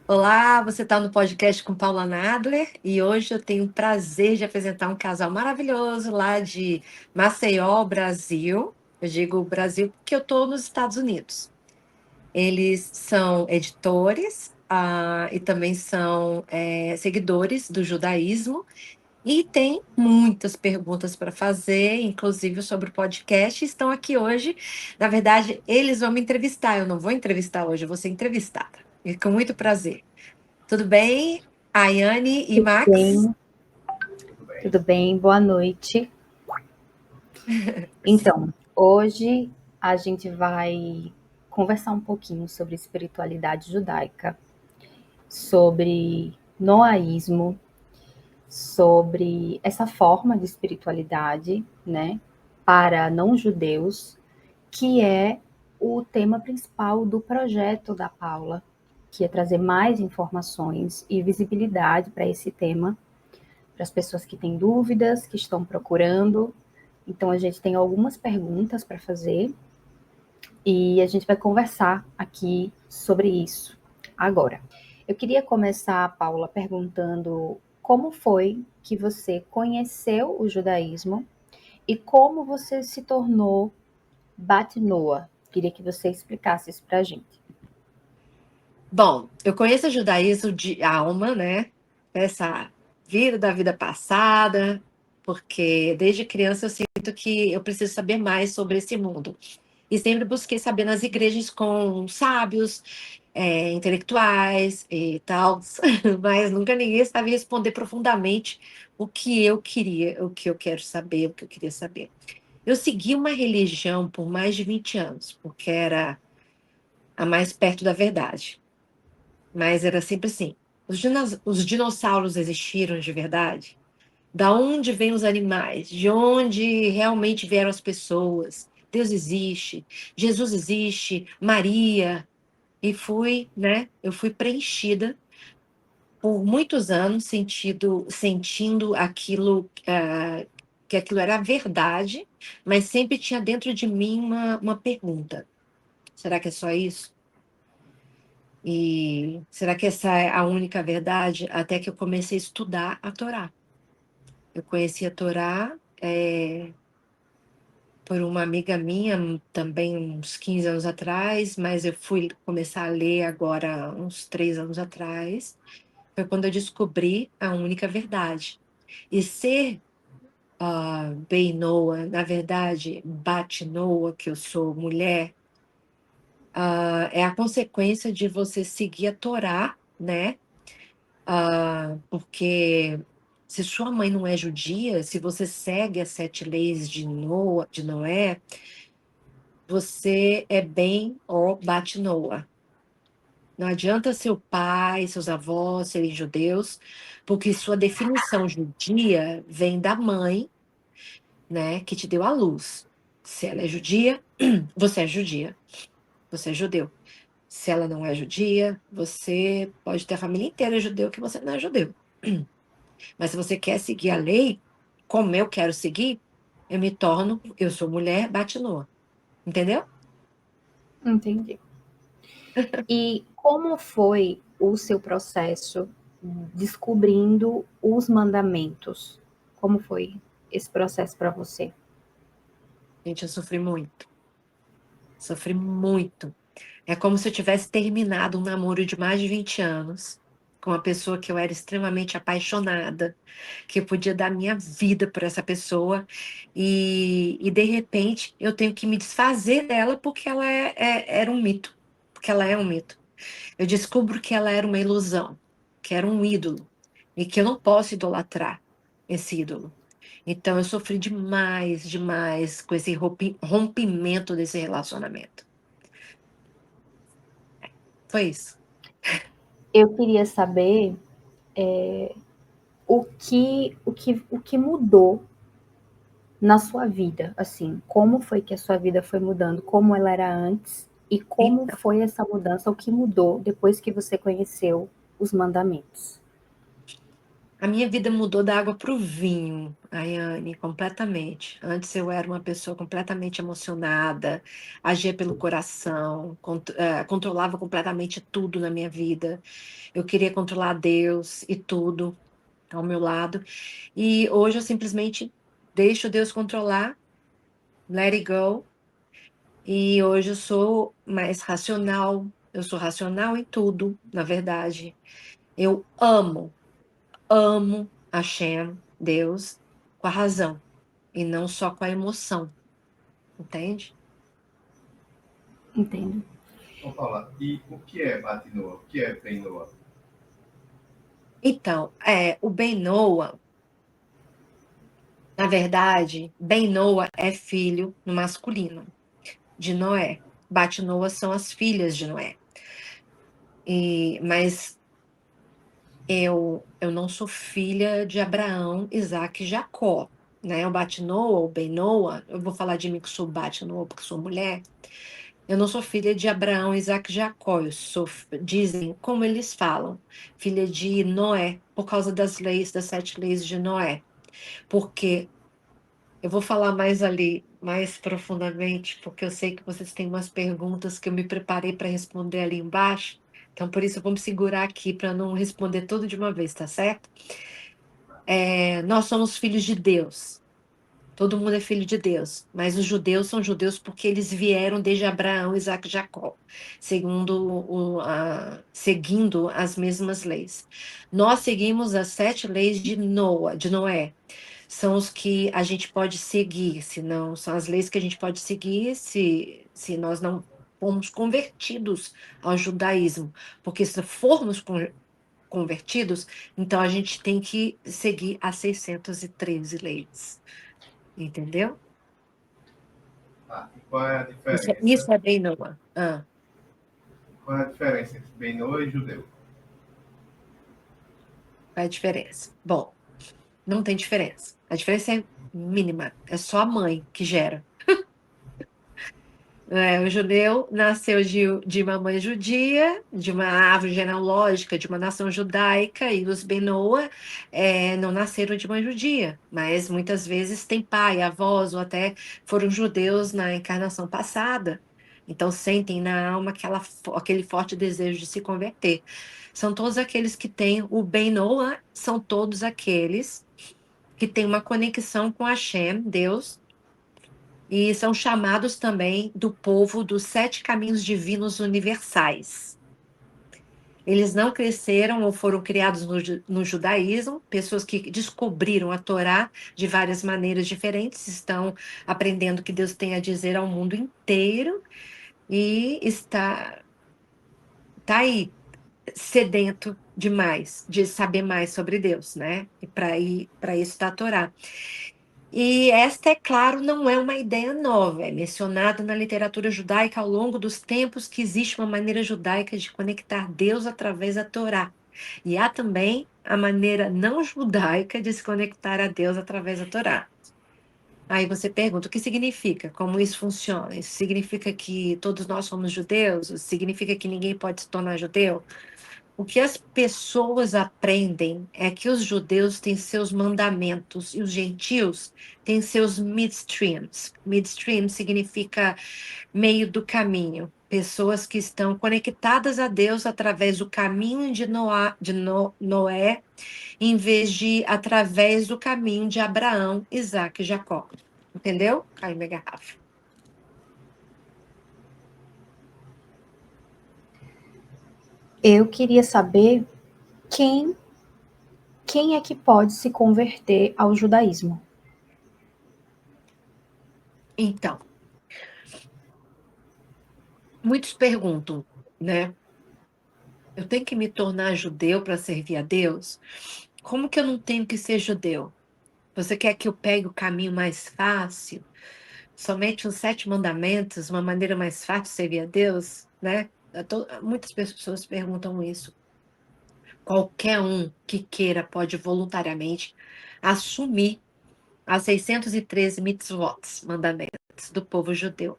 Olá, você está no podcast com Paula Nadler e hoje eu tenho o prazer de apresentar um casal maravilhoso lá de Maceió, Brasil. Eu digo Brasil porque eu estou nos Estados Unidos. Eles são editores, e também são seguidores do judaísmo e têm muitas perguntas para fazer, inclusive sobre o podcast. Estão aqui hoje. Na verdade, eles vão me entrevistar. Eu não vou entrevistar hoje, eu vou ser entrevistada. E com muito prazer. Tudo bem, Ayane e Tudo Max? bem, tudo bem, boa noite. Então, hoje a gente vai conversar um pouquinho sobre espiritualidade judaica, sobre noaísmo, sobre essa forma de espiritualidade, né, para não-judeus, que é o tema principal do projeto da Paula, que é trazer mais informações e visibilidade para esse tema, para as pessoas que têm dúvidas, que estão procurando. Então, a gente tem algumas perguntas para fazer e a gente vai conversar aqui sobre isso agora. Eu queria começar, Paula, perguntando como foi que você conheceu o judaísmo e como você se tornou Bat Noa. Queria que você explicasse isso para a gente. Bom, eu conheço o judaísmo de alma, né? Essa vida da vida passada, porque desde criança eu sinto que eu preciso saber mais sobre esse mundo. E sempre busquei saber nas igrejas com sábios, intelectuais e tal, mas nunca ninguém sabia responder profundamente o que eu queria, o que eu quero saber, o que eu queria saber. Eu segui uma religião por mais de 20 anos, porque era a mais perto da verdade. Mas era sempre assim: os dinossauros existiram de verdade? Da onde vêm os animais? De onde realmente vieram as pessoas? Deus existe, Jesus existe, Maria. E fui, né? Eu fui preenchida por muitos anos sentindo aquilo, que aquilo era verdade, mas sempre tinha dentro de mim uma pergunta: será que é só isso? E será que essa é a única verdade? Até que eu comecei a estudar a Torá. Eu conheci a Torá, por uma amiga minha, também uns 15 anos atrás, mas eu fui começar a ler agora uns 3 anos atrás. Foi quando eu descobri a única verdade. E ser Bey Noa, na verdade, Bat Noa, que eu sou mulher, é a consequência de você seguir a Torá, né? Porque se sua mãe não é judia, se você segue as 7 leis de Noé, você é bem ou Bat Noa. Não adianta seu pai, seus avós serem judeus, porque sua definição judia vem da mãe, né, que te deu a luz. Se ela é judia, você é judia, você é judeu. Se ela não é judia, você pode ter a família inteira judeu que você não é judeu. Mas se você quer seguir a lei, como eu quero seguir, eu sou mulher, batinoa. Entendeu? Entendi. E como foi o seu processo descobrindo os mandamentos? Como foi esse processo para você? Gente, eu sofri muito. Sofri muito. É como se eu tivesse terminado um namoro de mais de 20 anos com uma pessoa que eu era extremamente apaixonada, que eu podia dar minha vida por essa pessoa, e de repente eu tenho que me desfazer dela porque ela era um mito. Porque ela é um mito. Eu descubro que ela era uma ilusão, que era um ídolo, e que eu não posso idolatrar esse ídolo. Então eu sofri demais, demais com esse rompimento desse relacionamento. Foi isso. Eu queria saber o que mudou na sua vida, assim, como foi que a sua vida foi mudando, como ela era antes e como Então, foi essa mudança, o que mudou depois que você conheceu os mandamentos. A minha vida mudou da água para o vinho, Ayane, completamente. Antes eu era uma pessoa completamente emocionada, agia pelo coração, controlava completamente tudo na minha vida. Eu queria controlar Deus e tudo ao meu lado. E hoje eu simplesmente deixo Deus controlar, let it go. E hoje eu sou mais racional. Eu sou racional em tudo, na verdade. Eu amo Hashem, Deus, com a razão, e não só com a emoção, entende? Entendo. Vamos falar. E o que é Batinoa? O que é Benoa? Então, o Ben Noa, na verdade, Ben Noa é filho no masculino de Noé. Bat Noa são as filhas de Noé. Mas eu não sou filha de Abraão, Isaac e Jacó, né? O Bat Noa, o Ben Noa, eu vou falar de mim que sou Bat Noa porque sou mulher. Eu não sou filha de Abraão, Isaac e Jacó. Eu sou, dizem, como eles falam, filha de Noé, por causa das leis, das 7 leis de Noé. Porque eu vou falar mais ali, mais profundamente, porque eu sei que vocês têm umas perguntas que eu me preparei para responder ali embaixo. Então, por isso, eu vou me segurar aqui para não responder tudo de uma vez, tá certo? Nós somos filhos de Deus. Todo mundo é filho de Deus, mas os judeus são judeus porque eles vieram desde Abraão, Isaac e Jacó, seguindo as mesmas leis. Nós seguimos as 7 leis de Noé. São os que a gente pode seguir, se não, são as leis que a gente pode seguir se nós não formos convertidos ao judaísmo. Porque se formos convertidos, então a gente tem que seguir as 613 leis. Entendeu? Ah, e qual é a Isso, diferença? isso é bem Noah. Qual é a diferença entre Benoa e judeu? Qual é a diferença? Bom, não tem diferença. A diferença é mínima. É só a mãe que gera. O judeu nasceu de uma mãe judia, de uma árvore genealógica, de uma nação judaica, e os Benoa não nasceram de mãe judia, mas muitas vezes têm pai, avós, ou até foram judeus na encarnação passada. Então sentem na alma aquele forte desejo de se converter. São todos aqueles que têm o Benoa, são todos aqueles que têm uma conexão com Hashem, Deus, e são chamados também do povo dos 7 caminhos divinos universais. Eles não cresceram ou foram criados no judaísmo, pessoas que descobriram a Torá de várias maneiras diferentes, estão aprendendo o que Deus tem a dizer ao mundo inteiro e tá aí sedento demais de saber mais sobre Deus, né? E para isso está a Torá. E esta, é claro, não é uma ideia nova, é mencionada na literatura judaica ao longo dos tempos que existe uma maneira judaica de conectar Deus através da Torá. E há também a maneira não judaica de se conectar a Deus através da Torá. Aí você pergunta, o que significa? Como isso funciona? Isso significa que todos nós somos judeus? Isso significa que ninguém pode se tornar judeu? O que as pessoas aprendem é que os judeus têm seus mandamentos e os gentios têm seus midstreams. Midstream significa meio do caminho. Pessoas que estão conectadas a Deus através do caminho Noé, em vez de através do caminho de Abraão, Isaac e Jacó. Entendeu? Caiu minha garrafa. Eu queria saber quem é que pode se converter ao judaísmo. Então, muitos perguntam, né? Eu tenho que me tornar judeu para servir a Deus? Como que eu não tenho que ser judeu? Você quer que eu pegue o caminho mais fácil? Somente os 7 mandamentos, uma maneira mais fácil de servir a Deus, né? Muitas pessoas perguntam isso. Qualquer um que queira pode voluntariamente assumir as 613 mitzvot, mandamentos do povo judeu.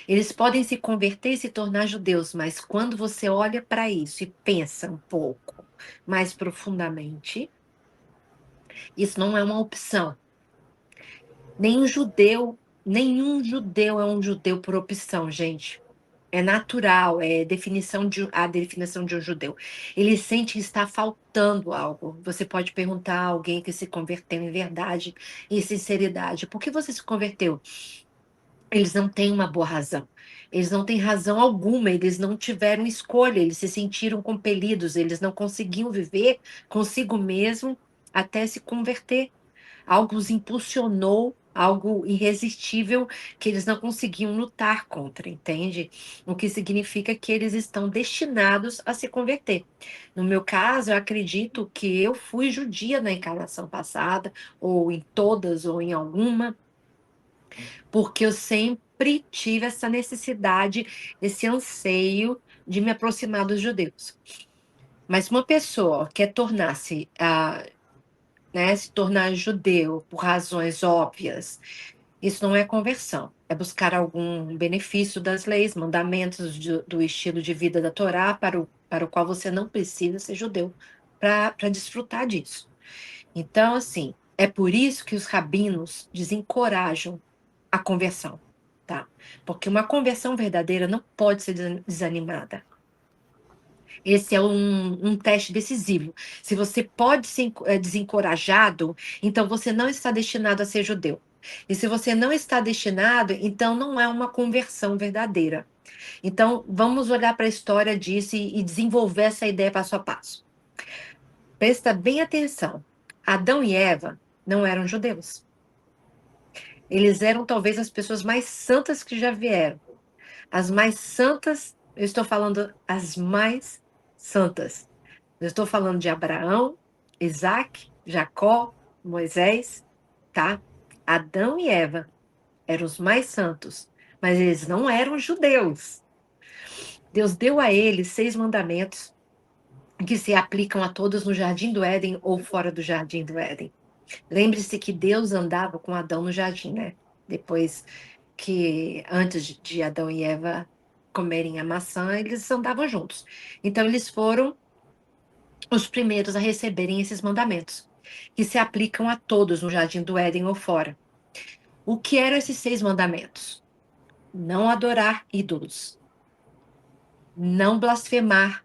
Eles podem se converter e se tornar judeus, mas quando você olha para isso e pensa um pouco mais profundamente, Isso não é uma opção. Nenhum judeu é um judeu por opção, gente. É natural, é a definição de um judeu. Ele sente que está faltando algo. Você pode perguntar a alguém que se converteu em verdade e sinceridade: por que você se converteu? Eles não têm uma boa razão. Eles não têm razão alguma, eles não tiveram escolha, eles se sentiram compelidos, eles não conseguiam viver consigo mesmo até se converter. Algo os impulsionou, algo irresistível que eles não conseguiam lutar contra, entende? O que significa que eles estão destinados a se converter. No meu caso, eu acredito que eu fui judia na encarnação passada, ou em todas, ou em alguma, porque eu sempre tive essa necessidade, esse anseio de me aproximar dos judeus. Mas uma pessoa quer tornar-se, né, se tornar judeu por razões óbvias, isso não é conversão, é buscar algum benefício das leis, mandamentos do estilo de vida da Torá, para o qual você não precisa ser judeu para desfrutar disso. Então, assim, é por isso que os rabinos desencorajam a conversão, tá? Porque uma conversão verdadeira não pode ser desanimada. Esse é um teste decisivo. Se você pode ser desencorajado, então você não está destinado a ser judeu. E se você não está destinado, então não é uma conversão verdadeira. Então, vamos olhar para a história disso e desenvolver essa ideia passo a passo. Presta bem atenção. Adão e Eva não eram judeus. Eles eram talvez as pessoas mais santas que já vieram. As mais santas, eu estou falando as mais santas. Eu estou falando de Abraão, Isaac, Jacó, Moisés, tá? Adão e Eva eram os mais santos, mas eles não eram judeus. Deus deu a eles 6 mandamentos que se aplicam a todos no Jardim do Éden ou fora do Jardim do Éden. Lembre-se que Deus andava com Adão no jardim, né? Depois que, antes de Adão e Eva comerem a maçã, eles andavam juntos. Então, eles foram os primeiros a receberem esses mandamentos, que se aplicam a todos no Jardim do Éden ou fora. O que eram esses 6 mandamentos? Não adorar ídolos, não blasfemar,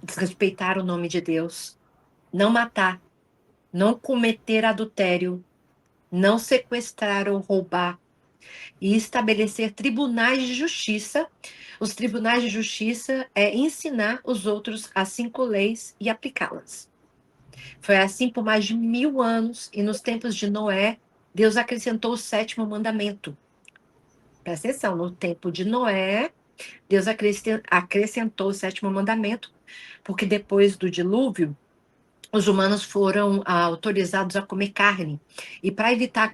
desrespeitar o nome de Deus, não matar, não cometer adultério, não sequestrar ou roubar, e estabelecer tribunais de justiça. Os tribunais de justiça é ensinar os outros as 5 leis e aplicá-las. Foi assim por mais de 1000 anos, e nos tempos de Noé, Deus acrescentou o 7º mandamento. Presta atenção, no tempo de Noé, Deus acrescentou o 7º mandamento, porque depois do dilúvio, os humanos foram autorizados a comer carne. E para evitar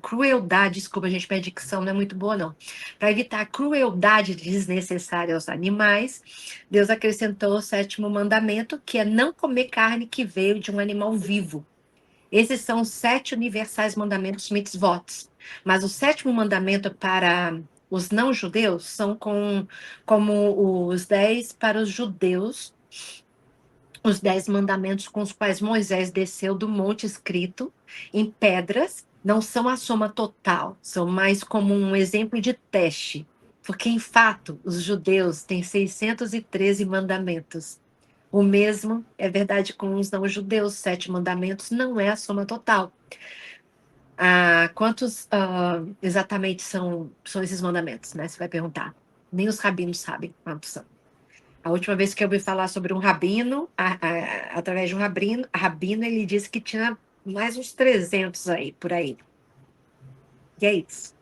crueldade, desculpa, gente, minha dicção não é muito boa, não. Para evitar crueldade desnecessária aos animais, Deus acrescentou o 7º mandamento, que é não comer carne que veio de um animal vivo. Esses são os 7 universais mandamentos mitzvot. Mas o 7º mandamento para os não-judeus são como os 10 para os judeus, os 10 mandamentos com os quais Moisés desceu do monte escrito em pedras, não são a soma total, são mais como um exemplo de teste, porque, em fato, os judeus têm 613 mandamentos. O mesmo é verdade com os não-judeus, 7 mandamentos não é a soma total. Quantos exatamente são esses mandamentos, né? Você vai perguntar. Nem os rabinos sabem quantos são. A última vez que eu ouvi falar sobre um rabino, através de um rabino, ele disse que tinha mais uns 300 aí, por aí. E é isso.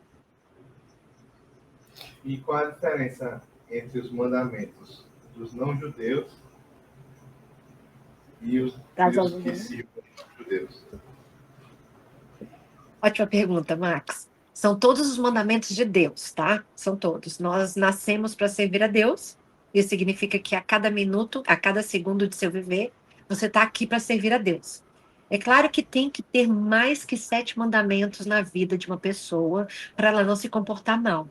E qual a diferença entre os mandamentos dos não-judeus e os que sirvam os judeus? Ótima pergunta, Max. São todos os mandamentos de Deus, tá? São todos. Nós nascemos para servir a Deus. Isso significa que a cada minuto, a cada segundo de seu viver, você está aqui para servir a Deus. É claro que tem que ter mais que 7 mandamentos na vida de uma pessoa para ela não se comportar mal.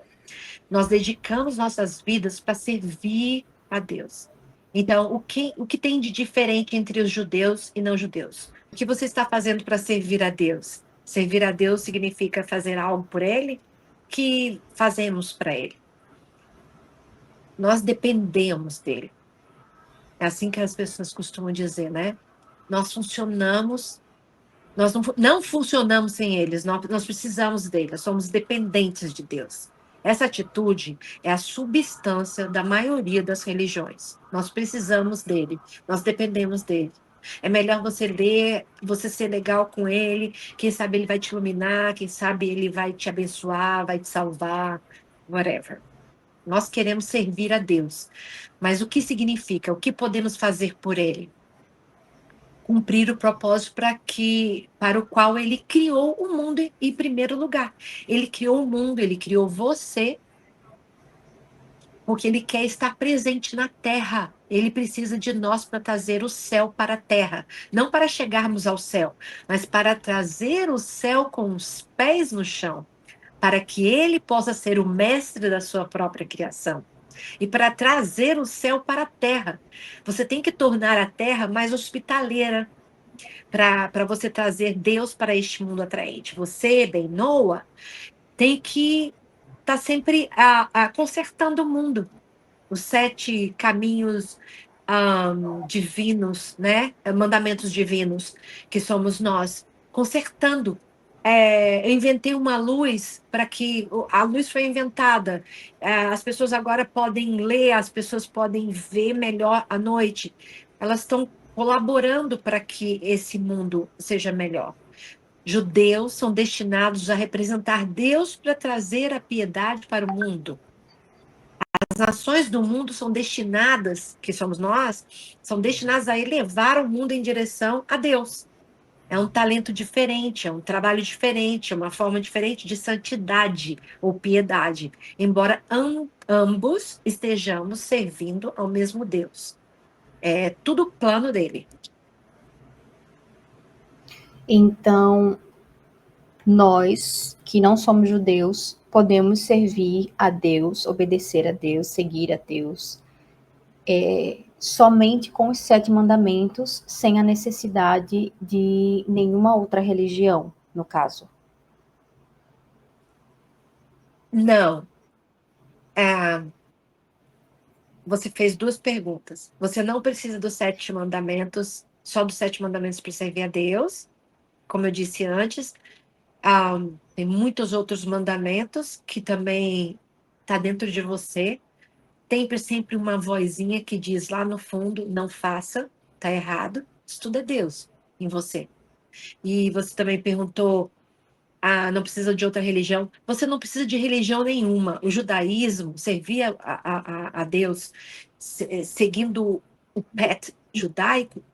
Nós dedicamos nossas vidas para servir a Deus. Então, o que tem de diferente entre os judeus e não judeus? O que você está fazendo para servir a Deus? Servir a Deus significa fazer algo por Ele? Que fazemos para Ele? Nós dependemos dele. É assim que as pessoas costumam dizer, né? Nós funcionamos, nós não funcionamos sem eles, nós precisamos dele, nós somos dependentes de Deus. Essa atitude é a substância da maioria das religiões. Nós precisamos dele, nós dependemos dele. É melhor você ler, você ser legal com ele, quem sabe ele vai te iluminar, quem sabe ele vai te abençoar, vai te salvar, whatever. Nós queremos servir a Deus. Mas o que significa? O que podemos fazer por ele? Cumprir o propósito para o qual ele criou o mundo em primeiro lugar. Ele criou o mundo, ele criou você, porque ele quer estar presente na terra. Ele precisa de nós para trazer o céu para a terra. Não para chegarmos ao céu, mas para trazer o céu com os pés no chão, para que ele possa ser o mestre da sua própria criação. E para trazer o céu para a terra. Você tem que tornar a terra mais hospitaleira para você trazer Deus para este mundo atraente. Você, bem, Noah, tem que estar sempre consertando o mundo. Os 7 caminhos divinos, né? Mandamentos divinos, que somos nós, consertando. Eu inventei uma luz para que a luz foi inventada. As pessoas agora podem ler, as pessoas podem ver melhor à noite. Elas estão colaborando para que esse mundo seja melhor. Judeus são destinados a representar Deus para trazer a piedade para o mundo. As nações do mundo são destinadas, que somos nós, são destinadas a elevar o mundo em direção a Deus. É um talento diferente, é um trabalho diferente, é uma forma diferente de santidade ou piedade, embora ambos estejamos servindo ao mesmo Deus. É tudo plano dele. Então, nós, que não somos judeus, podemos servir a Deus, obedecer a Deus, seguir a Deus, somente com os 7 mandamentos, sem a necessidade de nenhuma outra religião, no caso. Não. Você fez 2 perguntas. Você não precisa dos 7 mandamentos, só dos 7 mandamentos para servir a Deus, como eu disse antes. Tem muitos outros mandamentos que também tá dentro de você. Tem sempre uma vozinha que diz lá no fundo, não faça, tá errado. Isso tudo é Deus em você. E você também perguntou, não precisa de outra religião. Você não precisa de religião nenhuma. O judaísmo, servir a Deus seguindo o pet judaico,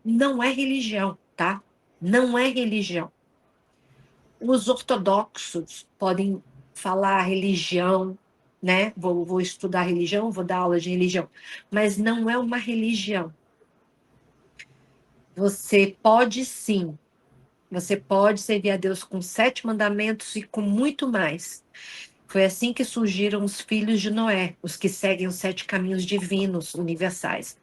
não é religião, tá? Não é religião. Os ortodoxos podem falar religião, né? Vou estudar religião, vou dar aula de religião, mas não é uma religião. Você pode sim, você pode servir a Deus com 7 mandamentos e com muito mais. Foi assim que surgiram os filhos de Noé, os que seguem os 7 caminhos divinos universais,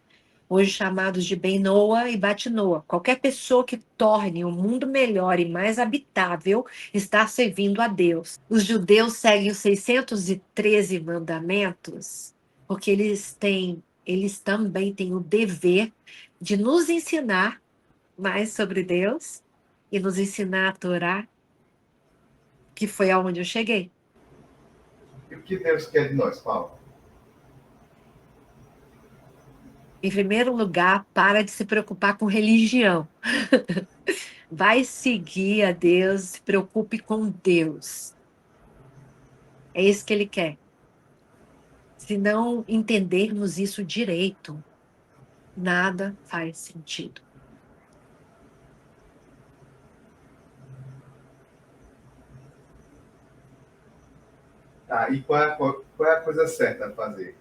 hoje chamados de Ben Noa e Bat Noa. Qualquer pessoa que torne o mundo melhor e mais habitável está servindo a Deus. Os judeus seguem os 613 mandamentos porque eles também têm o dever de nos ensinar mais sobre Deus e nos ensinar a Torá, que foi aonde eu cheguei. E o que Deus quer de nós, Paulo? Em primeiro lugar, para de se preocupar com religião. Vai seguir a Deus, se preocupe com Deus. É isso que ele quer. Se não entendermos isso direito, nada faz sentido. E qual é a coisa certa a fazer?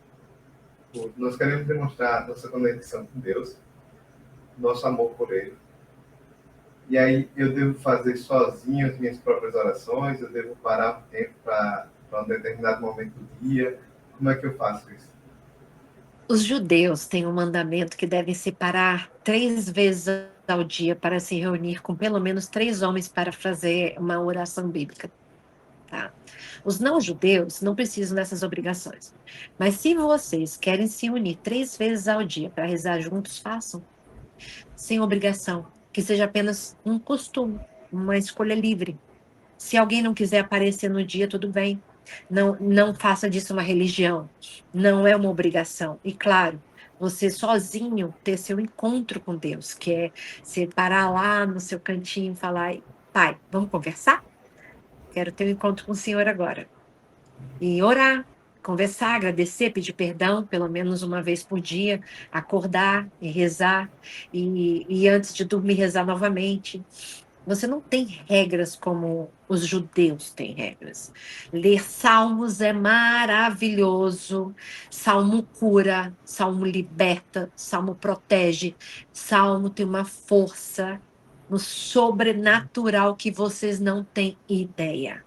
Nós queremos demonstrar nossa conexão com Deus, nosso amor por Ele. E aí eu devo fazer sozinho as minhas próprias orações, eu devo parar um tempo para um determinado momento do dia. Como é que eu faço isso? Os judeus têm um mandamento que devem separar 3 vezes ao dia para se reunir com pelo menos 3 homens para fazer uma oração bíblica, tá? Os não-judeus não precisam dessas obrigações. Mas se vocês querem se unir 3 vezes ao dia para rezar juntos, façam, sem obrigação, que seja apenas um costume, uma escolha livre. Se alguém não quiser aparecer no dia, tudo bem. Não faça disso uma religião. Não é uma obrigação. E claro, você sozinho ter seu encontro com Deus, que é você parar lá no seu cantinho e falar: pai, vamos conversar? Quero ter um encontro com o Senhor agora. E orar, conversar, agradecer, pedir perdão, pelo menos uma vez por dia, acordar e rezar, e antes de dormir rezar novamente. Você não tem regras como os judeus têm regras. Ler salmos é maravilhoso. Salmo cura, salmo liberta, salmo protege. Salmo tem uma força no sobrenatural que vocês não têm ideia.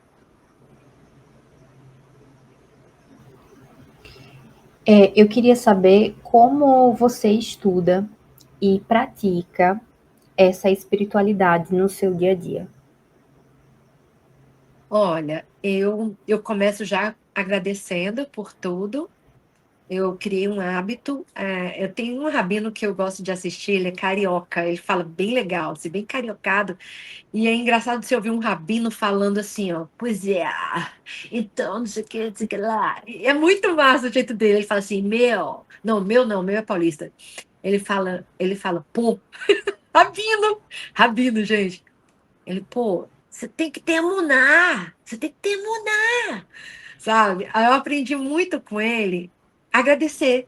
Eu queria saber como você estuda e pratica essa espiritualidade no seu dia a dia. Olha, eu começo já agradecendo por tudo. Eu criei um hábito. Eu tenho um rabino que eu gosto de assistir, ele é carioca, ele fala bem legal, assim, bem cariocado. E é engraçado você ouvir um rabino falando assim, ó, pois é, então, não sei o que lá. E é muito massa o jeito dele. Ele fala assim, meu é paulista. Ele fala, pô, rabino, gente. Ele, pô, você tem que ter emuná, você tem que ter emuná, sabe? Aí eu aprendi muito com ele agradecer,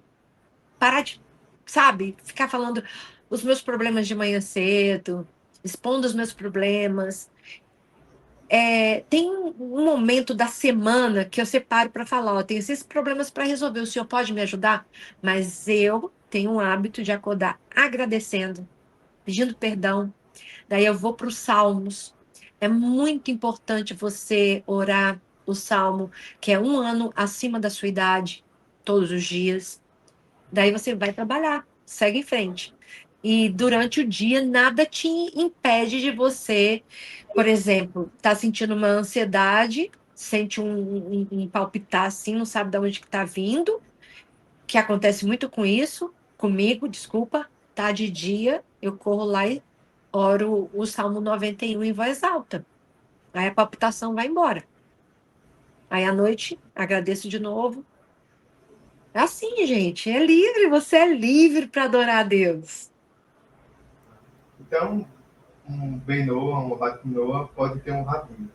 parar de, sabe, ficar falando os meus problemas de manhã cedo, expondo os meus problemas. Tem um momento da semana que eu separo para falar, ó, tenho esses problemas para resolver, o senhor pode me ajudar? Mas eu tenho um hábito de acordar agradecendo, pedindo perdão. Daí eu vou para os salmos. É muito importante você orar o salmo, que é 1 ano acima da sua idade, todos os dias. Daí você vai trabalhar, segue em frente. E durante o dia, nada te impede de você, por exemplo, tá sentindo uma ansiedade, sente um palpitar assim, não sabe de onde que tá vindo, que acontece muito com isso, comigo, desculpa, tá de dia, eu corro lá e oro o Salmo 91 em voz alta. Aí a palpitação vai embora. Aí à noite, agradeço de novo. É assim, gente, é livre, você é livre para adorar a Deus. Então, um Benoa, um Ratinoa pode ter um rabino.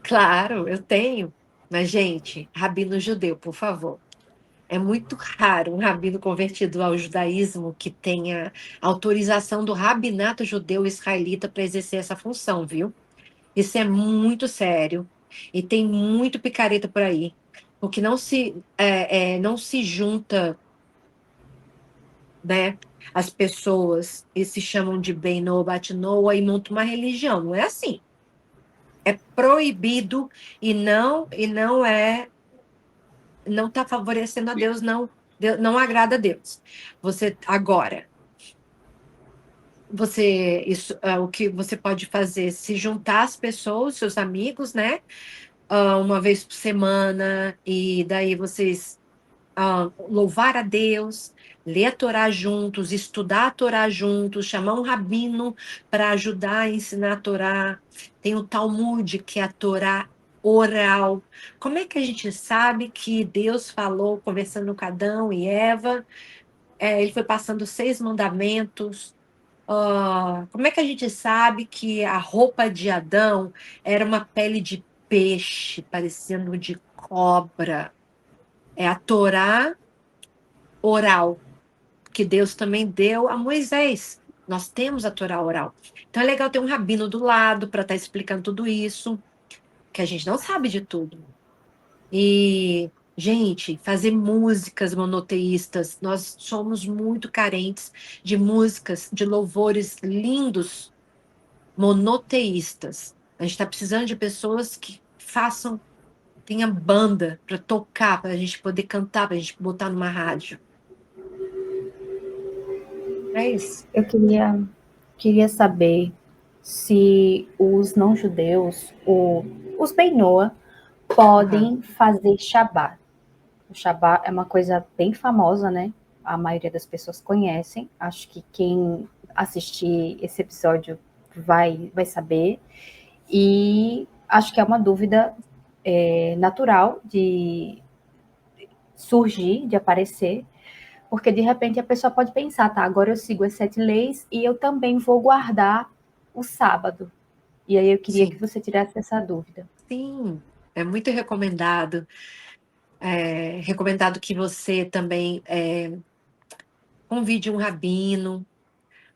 Claro, eu tenho. Mas, gente, rabino judeu, por favor. É muito raro um rabino convertido ao judaísmo que tenha autorização do rabinato judeu israelita para exercer essa função, viu? Isso é muito sério e tem muito picareta por aí, porque não se junta, né, as pessoas e se chamam de Benoa, Batinoa e monta uma religião. Não é assim. É proibido e não está favorecendo a Deus, não. Não agrada a Deus. Você agora, o que você pode fazer, se juntar as pessoas, seus amigos, né? Uma vez por semana, e daí vocês louvar a Deus, ler a Torá juntos, estudar a Torá juntos, chamar um rabino para ajudar a ensinar a Torá. Tem o Talmud, que é a Torá oral. Como é que a gente sabe que Deus falou, conversando com Adão e Eva? Ele foi passando 6 mandamentos. Como é que a gente sabe que a roupa de Adão era uma pele de peixe, parecendo de cobra? É a Torá oral, que Deus também deu a Moisés. Nós temos a Torá oral. Então é legal ter um rabino do lado para estar explicando tudo isso, que a gente não sabe de tudo. E, gente, fazer músicas monoteístas, nós somos muito carentes de músicas, de louvores lindos monoteístas. A gente está precisando de pessoas que tenha banda para tocar, para a gente poder cantar, para a gente botar numa rádio. É isso. Eu queria queria saber se os não-judeus, os Benoa, podem fazer Shabbat. O Shabbat é uma coisa bem famosa, né? A maioria das pessoas conhecem. Acho que quem assistir esse episódio vai saber. E acho que é uma dúvida natural de surgir, de aparecer, porque de repente a pessoa pode pensar, tá, agora eu sigo as 7 leis e eu também vou guardar o sábado. E aí eu queria que você tirasse essa dúvida. Sim, é muito recomendado. Recomendado que você também convide um rabino,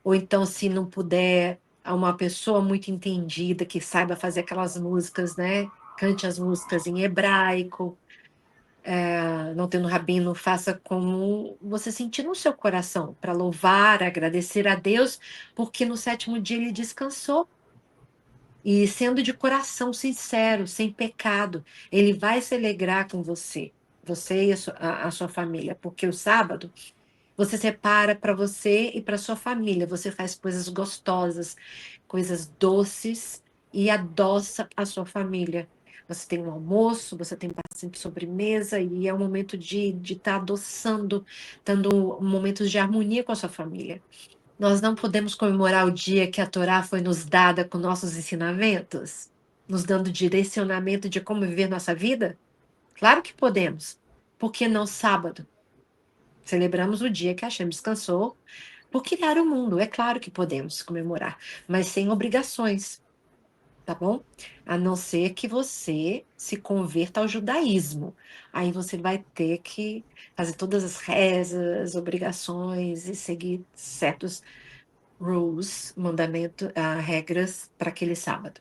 ou então, se não puder, uma pessoa muito entendida que saiba fazer aquelas músicas, né? Cante as músicas em hebraico. Não tendo rabino, faça como você sentir no seu coração, para louvar, agradecer a Deus, porque no 7º dia ele descansou. E sendo de coração sincero, sem pecado, ele vai se alegrar com você e a sua família, porque o sábado você separa para você e para sua família, você faz coisas gostosas, coisas doces e adoça a sua família. Você tem um almoço, você tem bastante sobremesa e é um momento de estar adoçando, dando momentos de harmonia com a sua família. Nós não podemos comemorar o dia que a Torá foi nos dada com nossos ensinamentos, nos dando direcionamento de como viver nossa vida? Claro que podemos. Por que não sábado? Celebramos o dia que Hashem descansou por criar o mundo. É claro que podemos comemorar, mas sem obrigações, tá bom? A não ser que você se converta ao judaísmo. Aí você vai ter que fazer todas as rezas, obrigações e seguir certos rules, mandamentos, regras para aquele sábado.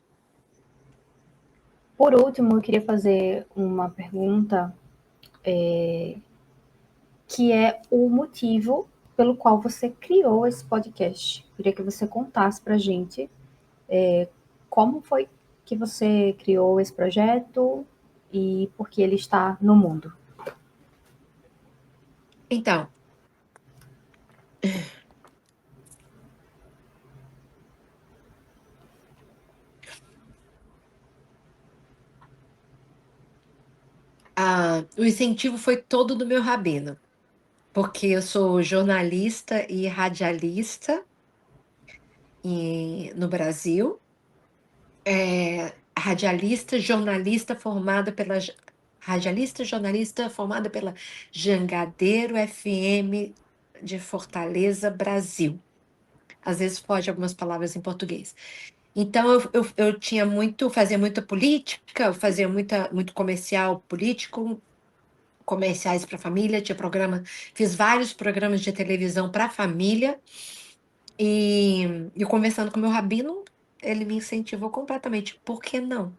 Por último, eu queria fazer uma pergunta que é o motivo pelo qual você criou esse podcast. Eu queria que você contasse para a gente como foi que você criou esse projeto e por que ele está no mundo. Então, o incentivo foi todo do meu rabino, porque eu sou jornalista e radialista no Brasil. Radialista, jornalista formada pela Jangadeiro FM de Fortaleza, Brasil. Às vezes foge algumas palavras em português. Então, eu fazia muita política, eu fazia muito comercial político, comerciais para a família, fiz vários programas de televisão para a família, e conversando com meu rabino, ele me incentivou completamente. Por que não?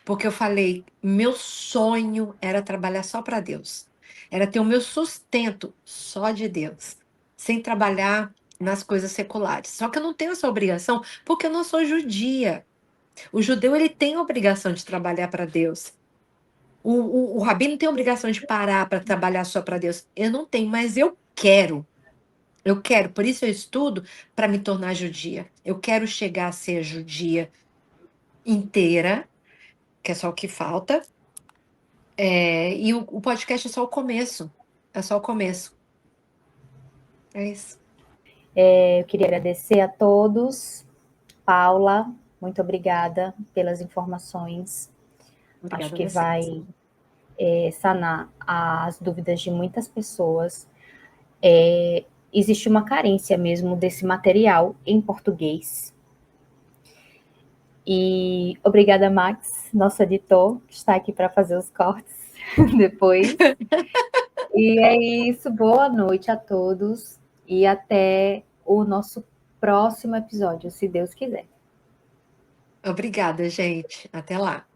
Porque eu falei, meu sonho era trabalhar só para Deus. Era ter o meu sustento só de Deus, sem trabalhar nas coisas seculares. Só que eu não tenho essa obrigação, porque eu não sou judia. O judeu, ele tem a obrigação de trabalhar para Deus. O rabino tem a obrigação de parar para trabalhar só para Deus. Eu não tenho, mas eu quero. Eu quero, por isso eu estudo para me tornar judia. Eu quero chegar a ser judia inteira, que é só o que falta. E o podcast é só o começo. É só o começo. É isso. Eu queria agradecer a todos. Paula, muito obrigada pelas informações. Obrigada Acho a que vocês. vai sanar as dúvidas de muitas pessoas. Existe uma carência mesmo desse material em português. E obrigada, Max, nosso editor, que está aqui para fazer os cortes depois. E é isso, boa noite a todos e até o nosso próximo episódio, se Deus quiser. Obrigada, gente. Até lá.